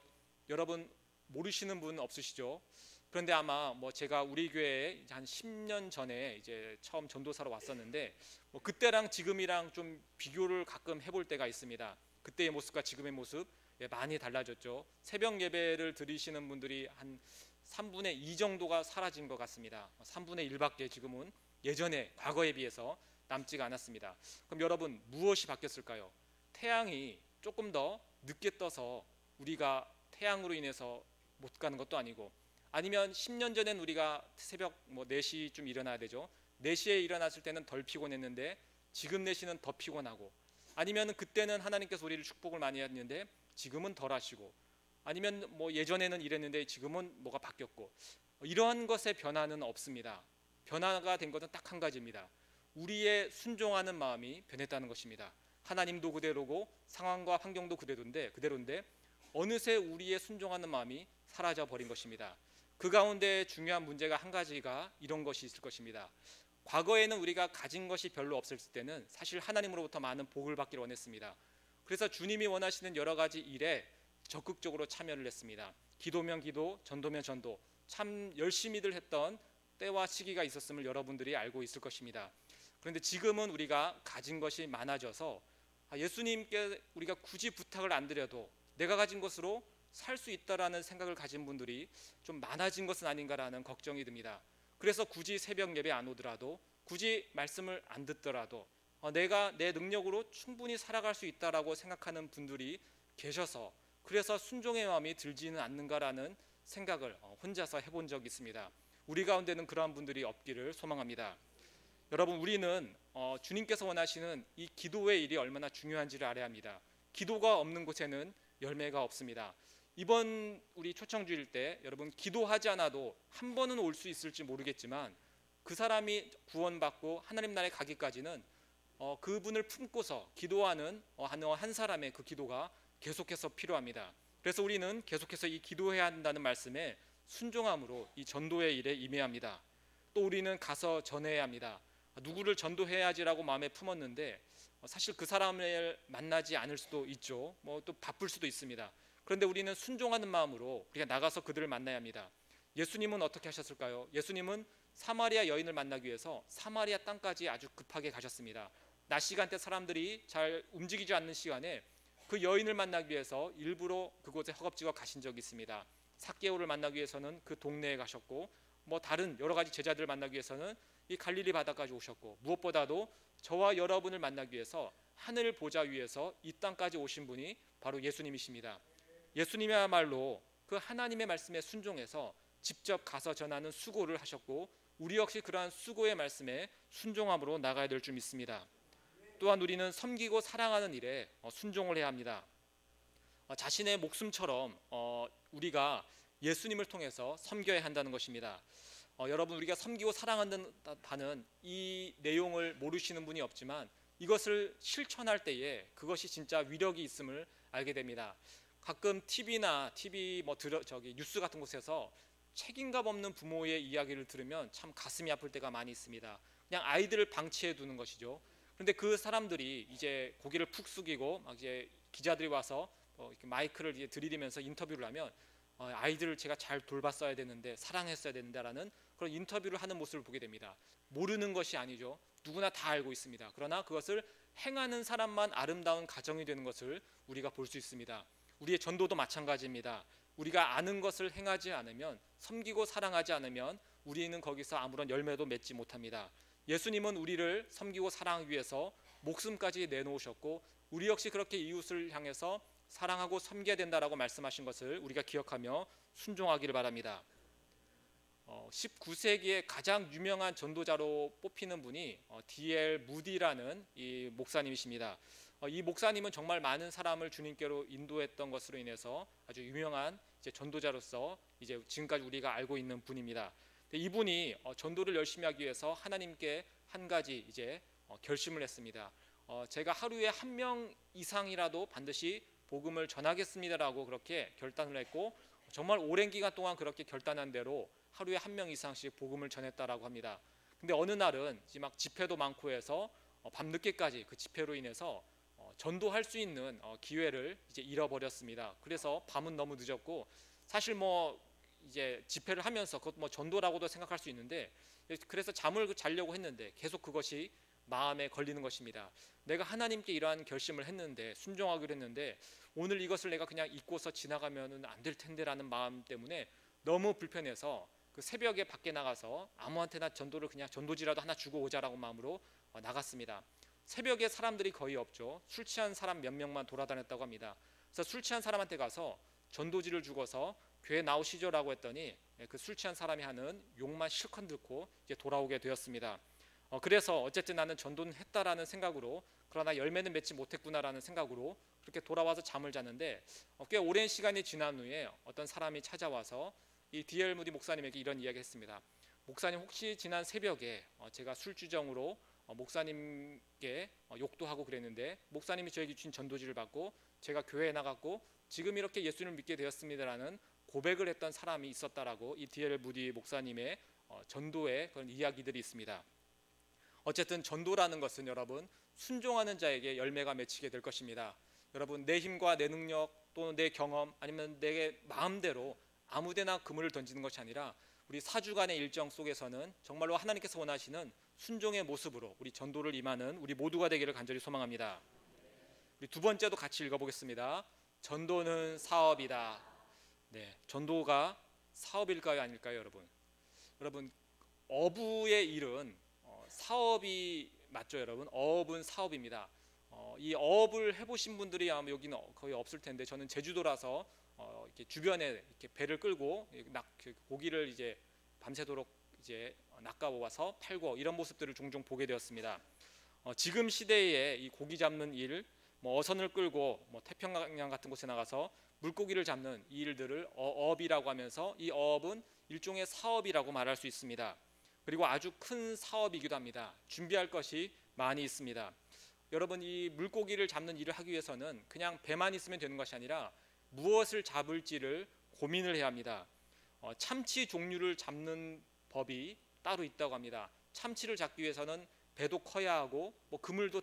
여러분 모르시는 분 없으시죠? 그런데 아마 제가 우리 교회에 한 10년 전에 이제 처음 전도사로 왔었는데 그때랑 지금이랑 좀 비교를 가끔 해볼 때가 있습니다. 그때의 모습과 지금의 모습 많이 달라졌죠. 새벽 예배를 드리시는 분들이 한 3분의 2 정도가 사라진 것 같습니다. 3분의 1밖에 지금은 예전에 과거에 비해서 남지가 않았습니다. 그럼 여러분 무엇이 바뀌었을까요? 태양이 조금 더 늦게 떠서 우리가 태양으로 인해서 못 가는 것도 아니고, 아니면 10년 전엔 우리가 새벽 4시쯤 일어나야 되죠. 4시에 일어났을 때는 덜 피곤했는데 지금 4시는 더 피곤하고, 아니면 그때는 하나님께서 우리를 축복을 많이 했는데 지금은 덜 하시고, 아니면 예전에는 이랬는데 지금은 뭐가 바뀌었고, 이러한 것의 변화는 없습니다. 변화가 된 것은 딱 한 가지입니다. 우리의 순종하는 마음이 변했다는 것입니다. 하나님도 그대로고 상황과 환경도 그대로인데 어느새 우리의 순종하는 마음이 사라져 버린 것입니다. 그 가운데 중요한 문제가 한 가지가 이런 것이 있을 것입니다. 과거에는 우리가 가진 것이 별로 없을 때는 사실 하나님으로부터 많은 복을 받기를 원했습니다. 그래서 주님이 원하시는 여러 가지 일에 적극적으로 참여를 했습니다. 기도면 기도, 전도면 전도, 참 열심히들 했던 때와 시기가 있었음을 여러분들이 알고 있을 것입니다. 그런데 지금은 우리가 가진 것이 많아져서 예수님께 우리가 굳이 부탁을 안 드려도 내가 가진 것으로 살 수 있다라는 생각을 가진 분들이 좀 많아진 것은 아닌가라는 걱정이 듭니다. 그래서 굳이 새벽 예배 안 오더라도, 굳이 말씀을 안 듣더라도 내가 내 능력으로 충분히 살아갈 수 있다라고 생각하는 분들이 계셔서, 그래서 순종의 마음이 들지는 않는가라는 생각을 혼자서 해본 적이 있습니다. 우리 가운데는 그러한 분들이 없기를 소망합니다. 여러분, 우리는 주님께서 원하시는 이 기도의 일이 얼마나 중요한지를 알아야 합니다. 기도가 없는 곳에는 열매가 없습니다. 이번 우리 초청주일 때 여러분 기도하지 않아도 한 번은 올 수 있을지 모르겠지만 그 사람이 구원받고 하나님 나라에 가기까지는 그분을 품고서 기도하는 한 사람의 그 기도가 계속해서 필요합니다. 그래서 우리는 계속해서 이 기도해야 한다는 말씀에 순종함으로 이 전도의 일에 임해야 합니다. 또 우리는 가서 전해야 합니다. 누구를 전도해야지라고 마음에 품었는데 사실 그 사람을 만나지 않을 수도 있죠. 또 바쁠 수도 있습니다. 그런데 우리는 순종하는 마음으로 우리가 나가서 그들을 만나야 합니다. 예수님은 어떻게 하셨을까요? 예수님은 사마리아 여인을 만나기 위해서 사마리아 땅까지 아주 급하게 가셨습니다. 낮 시간대 사람들이 잘 움직이지 않는 시간에 그 여인을 만나기 위해서 일부러 그곳에 허겁지겁 가신 적이 있습니다. 삭개오를 만나기 위해서는 그 동네에 가셨고, 다른 여러 가지 제자들을 만나기 위해서는 이 갈릴리 바다까지 오셨고, 무엇보다도 저와 여러분을 만나기 위해서 하늘 보좌 위에서 이 땅까지 오신 분이 바로 예수님이십니다. 예수님이야말로 그 하나님의 말씀에 순종해서 직접 가서 전하는 수고를 하셨고, 우리 역시 그러한 수고의 말씀에 순종함으로 나가야 될 줄 믿습니다. 또한 우리는 섬기고 사랑하는 일에 순종을 해야 합니다. 자신의 목숨처럼 우리가 예수님을 통해서 섬겨야 한다는 것입니다. 여러분, 우리가 섬기고 사랑한다는 이 내용을 모르시는 분이 없지만 이것을 실천할 때에 그것이 진짜 위력이 있음을 알게 됩니다. 가끔 TV 뉴스 같은 곳에서 책임감 없는 부모의 이야기를 들으면 참 가슴이 아플 때가 많이 있습니다. 그냥 아이들을 방치해 두는 것이죠. 그런데 그 사람들이 이제 고개를 푹 숙이고 이제 기자들이 와서 이렇게 마이크를 이제 들이대면서 인터뷰를 하면 아이들을 제가 잘 돌봤어야 되는데, 사랑했어야 된다라는 그런 인터뷰를 하는 모습을 보게 됩니다. 모르는 것이 아니죠. 누구나 다 알고 있습니다. 그러나 그것을 행하는 사람만 아름다운 가정이 되는 것을 우리가 볼 수 있습니다. 우리의 전도도 마찬가지입니다. 우리가 아는 것을 행하지 않으면, 섬기고 사랑하지 않으면 우리는 거기서 아무런 열매도 맺지 못합니다. 예수님은 우리를 섬기고 사랑하기 위해서 목숨까지 내놓으셨고, 우리 역시 그렇게 이웃을 향해서 사랑하고 섬겨야 된다라고 말씀하신 것을 우리가 기억하며 순종하기를 바랍니다. 19세기의 가장 유명한 전도자로 뽑히는 분이 D.L. 무디라는 이 목사님이십니다. 이 목사님은 정말 많은 사람을 주님께로 인도했던 것으로 인해서 아주 유명한 전도자로서 이제 지금까지 우리가 알고 있는 분입니다. 이분이 전도를 열심히 하기 위해서 하나님께 한 가지 이제 결심을 했습니다. 제가 하루에 1명 이상이라도 반드시 복음을 전하겠습니다라고 그렇게 결단을 했고, 정말 오랜 기간 동안 그렇게 결단한 대로 하루에 1명 이상씩 복음을 전했다라고 합니다. 근데 어느 날은 막 집회도 많고 해서 밤늦게까지 그 집회로 인해서 전도할 수 있는 기회를 이제 잃어버렸습니다. 그래서 밤은 너무 늦었고 사실 뭐 이제 집회를 하면서 그것 뭐 전도라고도 생각할 수 있는데 그래서 잠을 자려고 했는데 계속 그것이 마음에 걸리는 것입니다. 내가 하나님께 이러한 결심을 했는데 순종하기로 했는데 오늘 이것을 내가 그냥 잊고서 지나가면은 안 될 텐데라는 마음 때문에 너무 불편해서 그 새벽에 밖에 나가서 아무한테나 전도를 그냥 전도지라도 하나 주고 오자라고 마음으로 나갔습니다. 새벽에 사람들이 거의 없죠. 술 취한 사람 몇 명만 돌아다녔다고 합니다. 그래서 술 취한 사람한테 가서 전도지를 주고서 교회 나오시죠라고 했더니 그 술 취한 사람이 하는 욕만 실컷 듣고 이제 돌아오게 되었습니다. 그래서 어쨌든 나는 전도는 했다라는 생각으로 그러나 열매는 맺지 못했구나라는 생각으로 그렇게 돌아와서 잠을 잤는데 꽤 오랜 시간이 지난 후에 어떤 사람이 찾아와서 이 D.L. 무디 목사님에게 이런 이야기 했습니다. 목사님 혹시 지난 새벽에 제가 술주정으로 목사님께 욕도 하고 그랬는데 목사님이 저에게 주신 전도지를 받고 제가 교회에 나갔고 지금 이렇게 예수님을 믿게 되었습니다라는 고백을 했던 사람이 있었다라고 이 D.L. 무디 목사님의 전도의 그런 이야기들이 있습니다. 어쨌든 전도라는 것은 여러분 순종하는 자에게 열매가 맺히게 될 것입니다. 여러분 내 힘과 내 능력 또는 내 경험 아니면 내 마음대로 아무데나 그물을 던지는 것이 아니라 우리 사주간의 일정 속에서는 정말로 하나님께서 원하시는 순종의 모습으로 우리 전도를 임하는 우리 모두가 되기를 간절히 소망합니다. 우리 두 번째도 같이 읽어보겠습니다. 전도는 사업이다. 네, 전도가 사업일까요, 아닐까요, 여러분? 여러분 어부의 일은 사업이 맞죠, 여러분? 어업은 사업입니다. 이 어업을 해보신 분들이 아마 여기는 거의 없을 텐데 저는 제주도라서 이렇게 주변에 이렇게 배를 끌고 고기를 이제 밤새도록 이제 낚아와서 팔고 이런 모습들을 종종 보게 되었습니다. 지금 시대에 이 고기 잡는 일, 뭐 어선을 끌고 뭐 태평양 같은 곳에 나가서 물고기를 잡는 이 일들을 어업이라고 하면서 이 어업은 일종의 사업이라고 말할 수 있습니다. 그리고 아주 큰 사업이기도 합니다. 준비할 것이 많이 있습니다. 여러분 이 물고기를 잡는 일을 하기 위해서는 그냥 배만 있으면 되는 것이 아니라 무엇을 잡을지를 고민을 해야 합니다. 참치 종류를 잡는 법이 따로 있다고 합니다. 참치를 잡기 위해서는 배도 커야 하고 뭐 그물도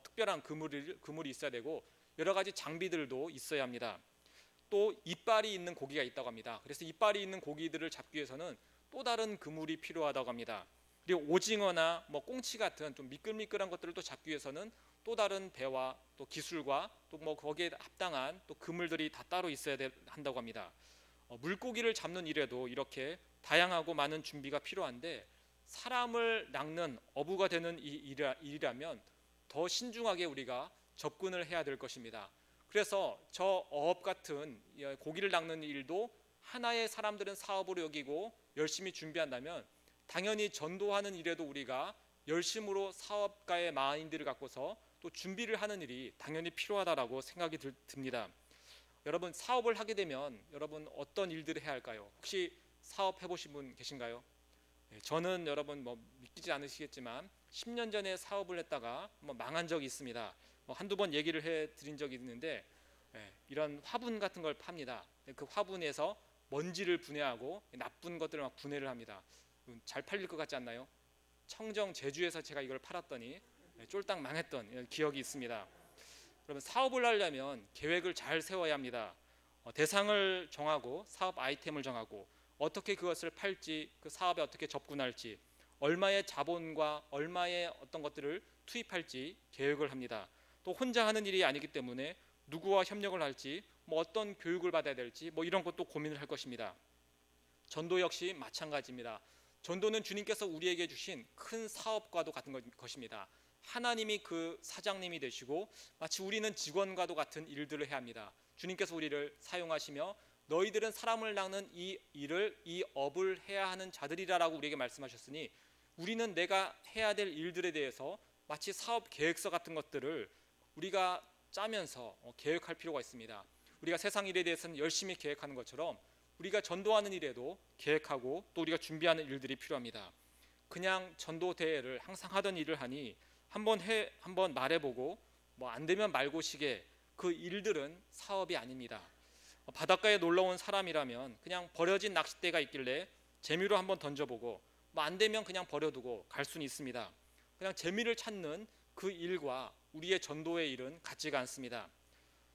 특별한 그물이 있어야 되고 여러 가지 장비들도 있어야 합니다. 또 이빨이 있는 고기가 있다고 합니다. 그래서 이빨이 있는 고기들을 잡기 위해서는 또 다른 그물이 필요하다고 합니다. 그리고 오징어나 뭐 꽁치 같은 좀 미끌미끌한 것들을 또 잡기 위해서는 또 다른 배와 또 기술과 또 뭐 거기에 합당한 또 그물들이 다 따로 있어야 한다고 합니다. 물고기를 잡는 일에도 이렇게 다양하고 많은 준비가 필요한데 사람을 낚는 어부가 되는 이 일이라면 더 신중하게 우리가 접근을 해야 될 것입니다. 그래서 저 어업 같은 고기를 낚는 일도 하나의 사람들은 사업으로 여기고 열심히 준비한다면 당연히 전도하는 일에도 우리가 열심으로 사업가의 마인드를 갖고서 또 준비를 하는 일이 당연히 필요하다라고 생각이 듭니다. 여러분 사업을 하게 되면 여러분 어떤 일들을 해야 할까요? 혹시 사업 해보신 분 계신가요? 저는 여러분 뭐 믿기지 않으시겠지만 10년 전에 사업을 했다가 뭐 망한 적이 있습니다. 뭐 한두 번 얘기를 해드린 적이 있는데 이런 화분 같은 걸 팝니다. 그 화분에서 먼지를 분해하고 나쁜 것들을 막 분해를 합니다. 잘 팔릴 것 같지 않나요? 청정 제주에서 제가 이걸 팔았더니 쫄딱 망했던 기억이 있습니다. 여러분 사업을 하려면 계획을 잘 세워야 합니다. 대상을 정하고 사업 아이템을 정하고 어떻게 그것을 팔지 그 사업에 어떻게 접근할지 얼마의 자본과 얼마의 어떤 것들을 투입할지 계획을 합니다. 또 혼자 하는 일이 아니기 때문에 누구와 협력을 할지 뭐 어떤 교육을 받아야 될지 뭐 이런 것도 고민을 할 것입니다. 전도 역시 마찬가지입니다. 전도는 주님께서 우리에게 주신 큰 사업과도 같은 것입니다. 하나님이 그 사장님이 되시고 마치 우리는 직원과도 같은 일들을 해야 합니다. 주님께서 우리를 사용하시며 너희들은 사람을 낚는 이 일을 이 업을 해야 하는 자들이라라고 우리에게 말씀하셨으니 우리는 내가 해야 될 일들에 대해서 마치 사업 계획서 같은 것들을 우리가 짜면서 계획할 필요가 있습니다. 우리가 세상 일에 대해서는 열심히 계획하는 것처럼 우리가 전도하는 일에도 계획하고 또 우리가 준비하는 일들이 필요합니다. 그냥 전도 대회를 항상 하던 일을 하니 한번 말해보고 뭐 안 되면 말고시게 그 일들은 사업이 아닙니다. 바닷가에 놀러 온 사람이라면 그냥 버려진 낚싯대가 있길래 재미로 한번 던져보고 뭐 안 되면 그냥 버려두고 갈 수는 있습니다. 그냥 재미를 찾는 그 일과 우리의 전도의 일은 같지가 않습니다.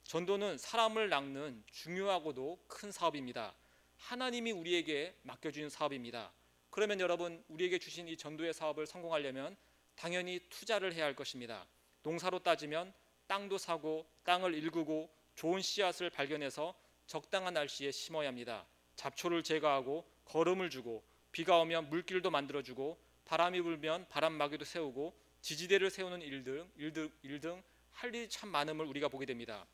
전도는 사람을 낚는 중요하고도 큰 사업입니다. 하나님이 우리에게 맡겨주신 사업입니다. 그러면 여러분, 우리에게 주신 이 전도의 사업을 성공하려면 당연히 투자를 해야 할 것입니다. 농사로 따지면 땅도 사고 땅을 일구고 좋은 씨앗을 발견해서 적당한 날씨에 심어야 합니다. 잡초를 제거하고 거름을 주고 비가 오면 물길도 만들어주고 바람이 불면 바람막이도 세우고 지지대를 세우는 일 등 할 일이 참 많음을 우리가 보게 됩니다.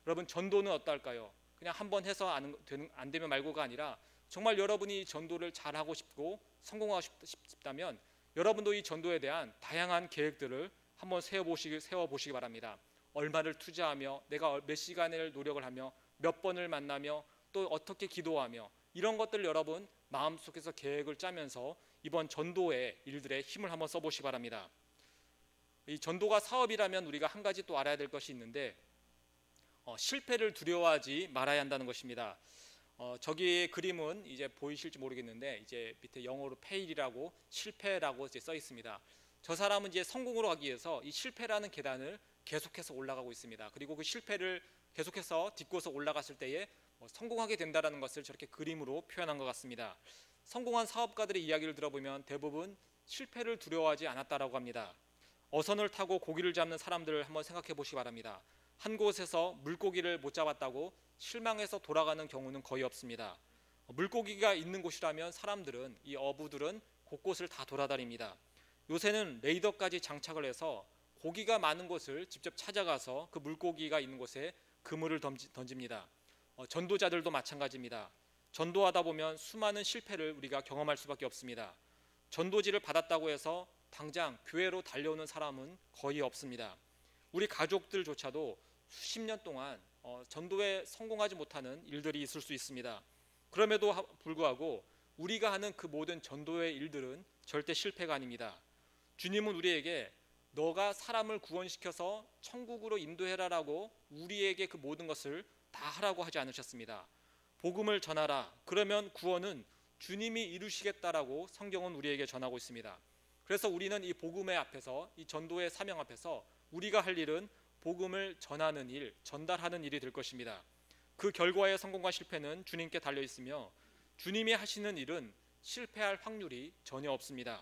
여러분, 전도는 어떨까요? 그냥 한번 해서 안 되면 말고가 아니라 정말 여러분이 전도를 잘하고 싶고 성공하고 싶다면 여러분도 이 전도에 대한 다양한 계획들을 한번 세워보시기 바랍니다. 얼마를 투자하며 내가 몇 시간을 노력을 하며 몇 번을 만나며 또 어떻게 기도하며 이런 것들을 여러분 마음속에서 계획을 짜면서 이번 전도의 일들에 힘을 한번 써보시기 바랍니다. 이 전도가 사업이라면 우리가 한 가지 또 알아야 될 것이 있는데 실패를 두려워하지 말아야 한다는 것입니다. 저기 그림은 이제 보이실지 모르겠는데 이제 밑에 영어로 fail이라고 실패라고 이제 써 있습니다. 저 사람은 이제 성공으로 가기 위해서 이 실패라는 계단을 계속해서 올라가고 있습니다. 그리고 그 실패를 계속해서 딛고서 올라갔을 때에 성공하게 된다는 것을 저렇게 그림으로 표현한 것 같습니다. 성공한 사업가들의 이야기를 들어보면 대부분 실패를 두려워하지 않았다라고 합니다. 어선을 타고 고기를 잡는 사람들을 한번 생각해 보시기 바랍니다. 한 곳에서 물고기를 못 잡았다고 실망해서 돌아가는 경우는 거의 없습니다. 물고기가 있는 곳이라면 사람들은, 이 어부들은 곳곳을 다 돌아다닙니다. 요새는 레이더까지 장착을 해서 고기가 많은 곳을 직접 찾아가서 그 물고기가 있는 곳에 그물을 던집니다. 전도자들도 마찬가지입니다. 전도하다 보면 수많은 실패를 우리가 경험할 수밖에 없습니다. 전도지를 받았다고 해서 당장 교회로 달려오는 사람은 거의 없습니다. 우리 가족들조차도 수십 년 동안 전도에 성공하지 못하는 일들이 있을 수 있습니다. 그럼에도 불구하고 우리가 하는 그 모든 전도의 일들은 절대 실패가 아닙니다. 주님은 우리에게 너가 사람을 구원시켜서 천국으로 인도해라라고 우리에게 그 모든 것을 다 하라고 하지 않으셨습니다. 복음을 전하라. 그러면 구원은 주님이 이루시겠다라고 성경은 우리에게 전하고 있습니다. 그래서 우리는 이 복음의 앞에서, 이 전도의 사명 앞에서 우리가 할 일은 복음을 전하는 일, 전달하는 일이 될 것입니다. 그 결과의 성공과 실패는 주님께 달려 있으며 주님이 하시는 일은 실패할 확률이 전혀 없습니다.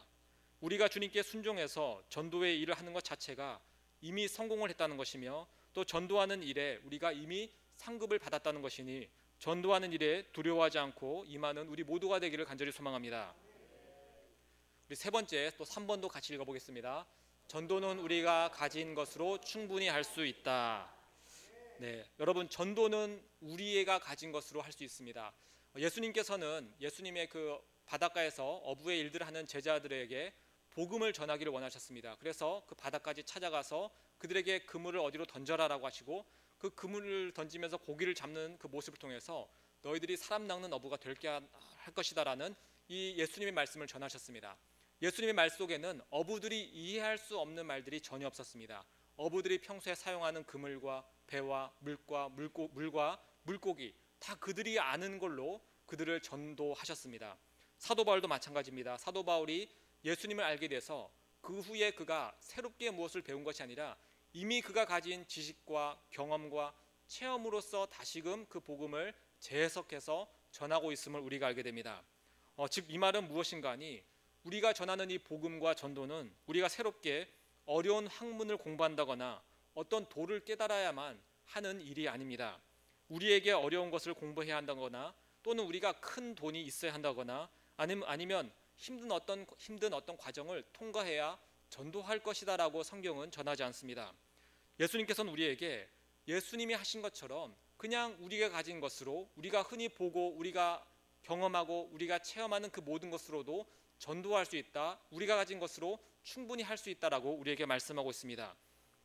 우리가 주님께 순종해서 전도의 일을 하는 것 자체가 이미 성공을 했다는 것이며 또 전도하는 일에 우리가 이미 상급을 받았다는 것이니 전도하는 일에 두려워하지 않고 임하는 우리 모두가 되기를 간절히 소망합니다. 우리 세 번째, 또 3번도 같이 읽어보겠습니다. 전도는 우리가 가진 것으로 충분히 할 수 있다. 네, 여러분, 전도는 우리가 가진 것으로 할 수 있습니다. 예수님께서는 예수님의 그 바닷가에서 어부의 일들을 하는 제자들에게 복음을 전하기를 원하셨습니다. 그래서 그 바다까지 찾아가서 그들에게 그물을 어디로 던져라라고 하시고 그 그물을 던지면서 고기를 잡는 그 모습을 통해서 너희들이 사람 낚는 어부가 될게 할 것이다라는 이 예수님의 말씀을 전하셨습니다. 예수님의 말 속에는 어부들이 이해할 수 없는 말들이 전혀 없었습니다. 어부들이 평소에 사용하는 그물과 배와 물과 물고기 다 그들이 아는 걸로 그들을 전도하셨습니다. 사도 바울도 마찬가지입니다. 사도 바울이 예수님을 알게 돼서 그 후에 그가 새롭게 무엇을 배운 것이 아니라 이미 그가 가진 지식과 경험과 체험으로서 다시금 그 복음을 재해석해서 전하고 있음을 우리가 알게 됩니다. 즉 이 말은 무엇인가 하니 우리가 전하는 이 복음과 전도는 우리가 새롭게 어려운 학문을 공부한다거나 어떤 도를 깨달아야만 하는 일이 아닙니다. 우리에게 어려운 것을 공부해야 한다거나 또는 우리가 큰 돈이 있어야 한다거나 아니면 힘든 어떤 과정을 통과해야 전도할 것이다라고 성경은 전하지 않습니다. 예수님께서는 우리에게 예수님이 하신 것처럼 그냥 우리가 가진 것으로 우리가 흔히 보고 우리가 경험하고 우리가 체험하는 그 모든 것으로도 전도할 수 있다. 우리가 가진 것으로 충분히 할 수 있다라고 우리에게 말씀하고 있습니다.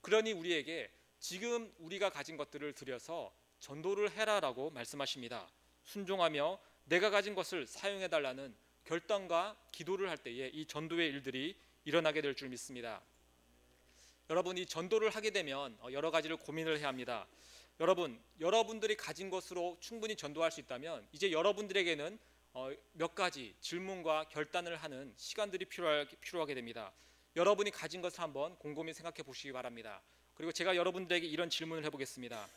그러니 우리에게 지금 우리가 가진 것들을 들여서 전도를 해라라고 말씀하십니다. 순종하며 내가 가진 것을 사용해달라는 결단과 기도를 할 때에 이 전도의 일들이 일어나게 될 줄 믿습니다. 여러분, 이 전도를 하게 되면 여러 가지를 고민을 해야 합니다. 여러분들이 가진 것으로 충분히 전도할 수 있다면 이제 여러분들에게는 몇 가지 질문과 결단을 하는 시간들이 필요하게 됩니다. 여러분이 가진 것을 한번 곰곰이 생각해 보시기 바랍니다. 그리고 제가 여러분들에게 이런 질문을 해보겠습니다.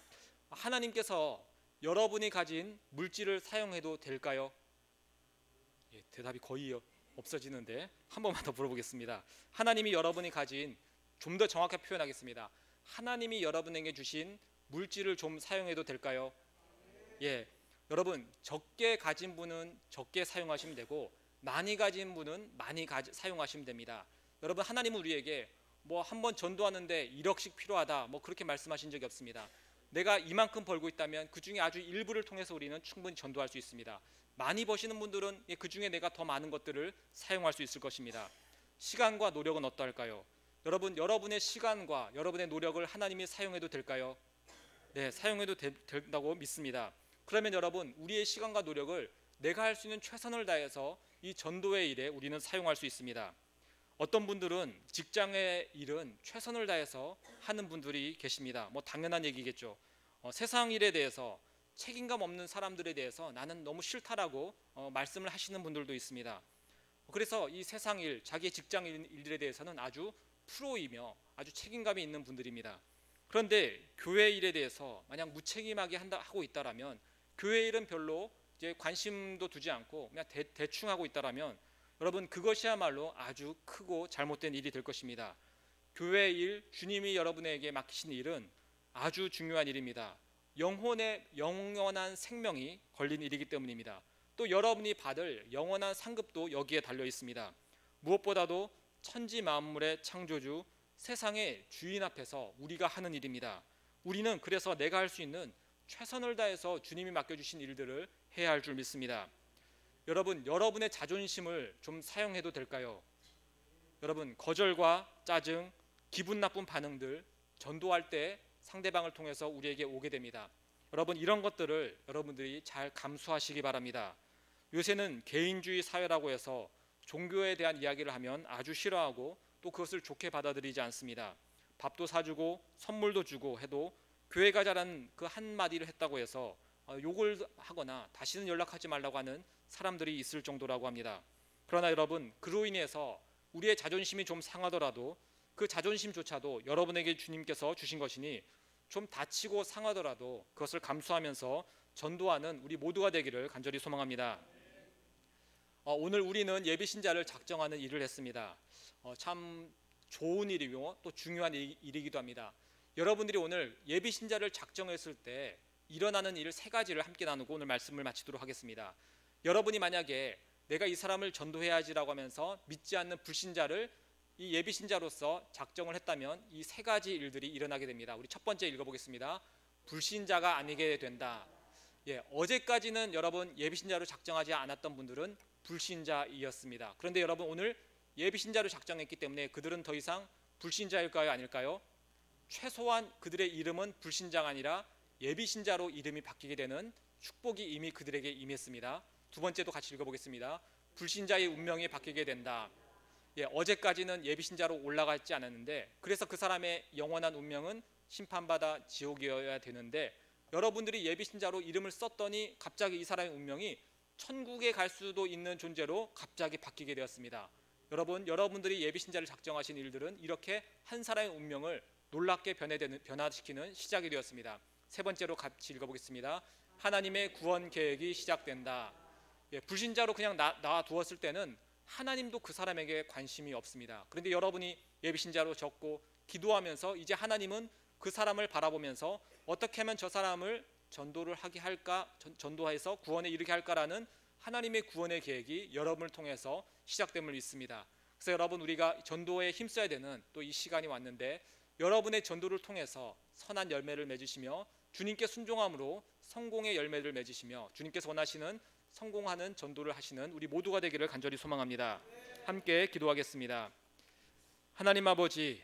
하나님께서 여러분이 가진 물질을 사용해도 될까요? 예, 대답이 거의 없어지는데 한 번만 더 물어보겠습니다. 하나님이 여러분이 가진, 좀 더 정확하게 표현하겠습니다. 하나님이 여러분에게 주신 물질을 좀 사용해도 될까요? 예, 여러분 적게 가진 분은 적게 사용하시면 되고 많이 가진 분은 많이 사용하시면 됩니다. 여러분 하나님은 우리에게 뭐 한 번 전도하는데 1억씩 필요하다 뭐 그렇게 말씀하신 적이 없습니다. 내가 이만큼 벌고 있다면 그 중에 아주 일부를 통해서 우리는 충분히 전도할 수 있습니다. 많이 버시는 분들은 그 중에 내가 더 많은 것들을 사용할 수 있을 것입니다. 시간과 노력은 어떠할까요? 여러분, 여러분의 시간과 여러분의 노력을 하나님이 사용해도 될까요? 네, 사용해도 된다고 믿습니다. 그러면 여러분, 우리의 시간과 노력을 내가 할 수 있는 최선을 다해서 이 전도의 일에 우리는 사용할 수 있습니다. 어떤 분들은 직장의 일은 최선을 다해서 하는 분들이 계십니다. 뭐 당연한 얘기겠죠. 세상 일에 대해서 책임감 없는 사람들에 대해서 나는 너무 싫다라고 말씀을 하시는 분들도 있습니다. 그래서 이 세상 일, 자기의 직장 일들에 대해서는 아주 프로이며 아주 책임감이 있는 분들입니다. 그런데 교회 일에 대해서 만약 무책임하게 하고 있다라면, 교회 일은 별로 이제 관심도 두지 않고 그냥 대충 하고 있다라면, 여러분 그것이야말로 아주 크고 잘못된 일이 될 것입니다. 교회 일, 주님이 여러분에게 맡기신 일은 아주 중요한 일입니다. 영원한 생명이 걸린 일이기 때문입니다. 또 여러분이 받을 영원한 상급도 여기에 달려 있습니다. 무엇보다도 천지 만물의 창조주, 세상의 주인 앞에서 우리가 하는 일입니다. 우리는 그래서 내가 할 수 있는 최선을 다해서 주님이 맡겨주신 일들을 해야 할 줄 믿습니다. 여러분, 여러분의 자존심을 좀 사용해도 될까요? 여러분, 거절과 짜증, 기분 나쁜 반응들, 전도할 때 상대방을 통해서 우리에게 오게 됩니다. 여러분, 이런 것들을 여러분들이 잘 감수하시기 바랍니다. 요새는 개인주의 사회라고 해서 종교에 대한 이야기를 하면 아주 싫어하고 또 그것을 좋게 받아들이지 않습니다. 밥도 사주고 선물도 주고 해도 교회 가자라는 그 한마디를 했다고 해서 욕을 하거나 다시는 연락하지 말라고 하는 사람들이 있을 정도라고 합니다. 그러나 여러분, 그로 인해서 우리의 자존심이 좀 상하더라도 그 자존심조차도 여러분에게 주님께서 주신 것이니 좀 다치고 상하더라도 그것을 감수하면서 전도하는 우리 모두가 되기를 간절히 소망합니다. 오늘 우리는 예비신자를 작정하는 일을 했습니다. 참 좋은 일이고 또 중요한 일이기도 합니다. 여러분들이 오늘 예비신자를 작정했을 때 일어나는 일 3가지를 함께 나누고 오늘 말씀을 마치도록 하겠습니다. 여러분이 만약에 내가 이 사람을 전도해야지라고 하면서 믿지 않는 불신자를 이 예비신자로서 작정을 했다면 이 3가지 일들이 일어나게 됩니다. 우리 첫 번째 읽어보겠습니다. 불신자가 아니게 된다. 어제까지는 여러분 예비신자로 작정하지 않았던 분들은 불신자이었습니다. 그런데 여러분, 오늘 예비신자로 작정했기 때문에 그들은 더 이상 불신자일까요, 아닐까요? 최소한 그들의 이름은 불신자가 아니라 예비신자로 이름이 바뀌게 되는 축복이 이미 그들에게 임했습니다. 두 번째도 같이 읽어보겠습니다. 불신자의 운명이 바뀌게 된다. 어제까지는 예비신자로 올라가지 않았는데, 그래서 그 사람의 영원한 운명은 심판받아 지옥이어야 되는데, 여러분들이 예비신자로 이름을 썼더니 갑자기 이 사람의 운명이 천국에 갈 수도 있는 존재로 갑자기 바뀌게 되었습니다. 여러분들이 예비신자를 작정하신 일들은 이렇게 한 사람의 운명을 놀랍게 변화시키는 시작이 되었습니다. 세 번째로 같이 읽어보겠습니다. 하나님의 구원 계획이 시작된다. 불신자로 그냥 놔두었을 때는 하나님도 그 사람에게 관심이 없습니다. 그런데 여러분이 예비신자로 적고 기도하면서 이제 하나님은 그 사람을 바라보면서 어떻게 하면 저 사람을 전도를 하게 할까, 전도해서 구원에 이르게 할까라는 하나님의 구원의 계획이 여러분을 통해서 시작됨을 믿습니다. 그래서 여러분, 우리가 전도에 힘써야 되는 또 이 시간이 왔는데, 여러분의 전도를 통해서 선한 열매를 맺으시며 주님께 순종함으로 성공의 열매를 맺으시며 주님께서 원하시는 성공하는 전도를 하시는 우리 모두가 되기를 간절히 소망합니다. 함께 기도하겠습니다. 하나님 아버지,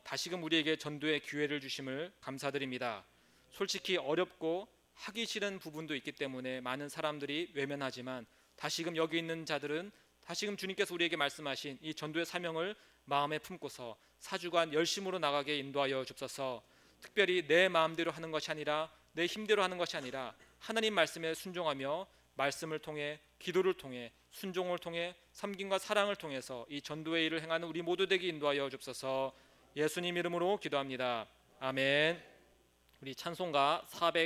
다시금 우리에게 전도의 기회를 주심을 감사드립니다. 솔직히 어렵고 하기 싫은 부분도 있기 때문에 많은 사람들이 외면하지만, 다시금 여기 있는 자들은 다시금 주님께서 우리에게 말씀하신 이 전도의 사명을 마음에 품고서 4주간 열심으로 나가게 인도하여 주옵소서. 특별히 내 마음대로 하는 것이 아니라 내 힘대로 하는 것이 아니라 하나님 말씀에 순종하며 말씀을 통해, 기도를 통해, 순종을 통해, 섬김과 사랑을 통해서 이 전도의 일을 행하는 우리 모두 되게 인도하여 주옵소서. 예수님 이름으로 기도합니다. 아멘. 우리 찬송가 400